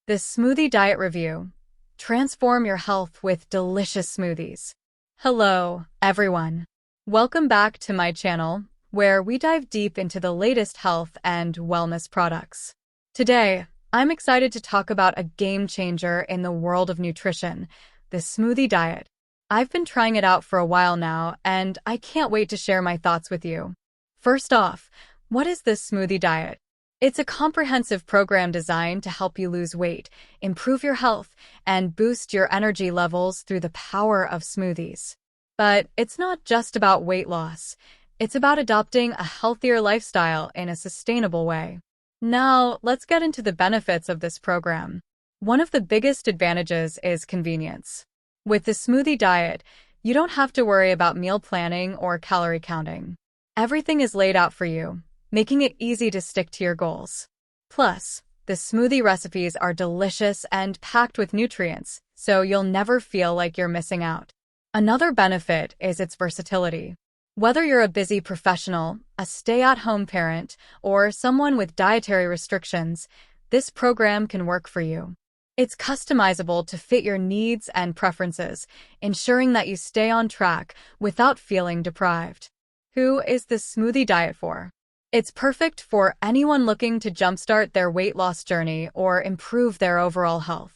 This smoothie diet review. Transform your health with delicious smoothies. Hello, everyone. Welcome back to my channel, where we dive deep into the latest health and wellness products. Today, I'm excited to talk about a game changer in the world of nutrition, the smoothie diet. I've been trying it out for a while now, and I can't wait to share my thoughts with you. First off, what is this smoothie diet? It's a comprehensive program designed to help you lose weight, improve your health, and boost your energy levels through the power of smoothies. But it's not just about weight loss. It's about adopting a healthier lifestyle in a sustainable way. Now, let's get into the benefits of this program. One of the biggest advantages is convenience. With the smoothie diet, you don't have to worry about meal planning or calorie counting. Everything is laid out for you, making it easy to stick to your goals. Plus, the smoothie recipes are delicious and packed with nutrients, so you'll never feel like you're missing out. Another benefit is its versatility. Whether you're a busy professional, a stay-at-home parent, or someone with dietary restrictions, this program can work for you. It's customizable to fit your needs and preferences, ensuring that you stay on track without feeling deprived. Who is the smoothie diet for? It's perfect for anyone looking to jumpstart their weight loss journey or improve their overall health.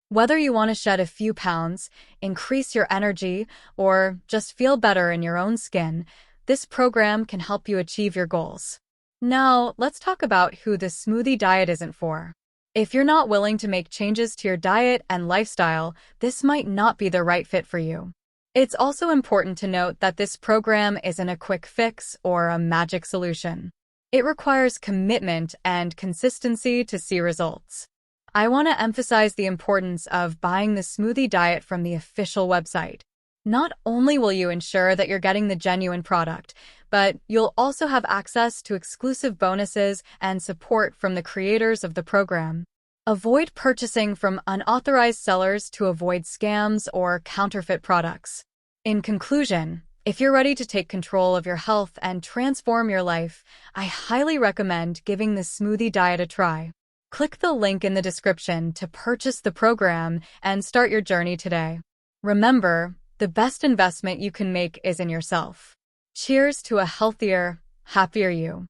Whether you want to shed a few pounds, increase your energy, or just feel better in your own skin, this program can help you achieve your goals. Now, let's talk about who the smoothie diet isn't for. If you're not willing to make changes to your diet and lifestyle, this might not be the right fit for you. It's also important to note that this program isn't a quick fix or a magic solution. It requires commitment and consistency to see results. I want to emphasize the importance of buying the smoothie diet from the official website. Not only will you ensure that you're getting the genuine product, but you'll also have access to exclusive bonuses and support from the creators of the program. Avoid purchasing from unauthorized sellers to avoid scams or counterfeit products. In conclusion, if you're ready to take control of your health and transform your life, I highly recommend giving the smoothie diet a try. Click the link in the description to purchase the program and start your journey today. Remember, the best investment you can make is in yourself. Cheers to a healthier, happier you.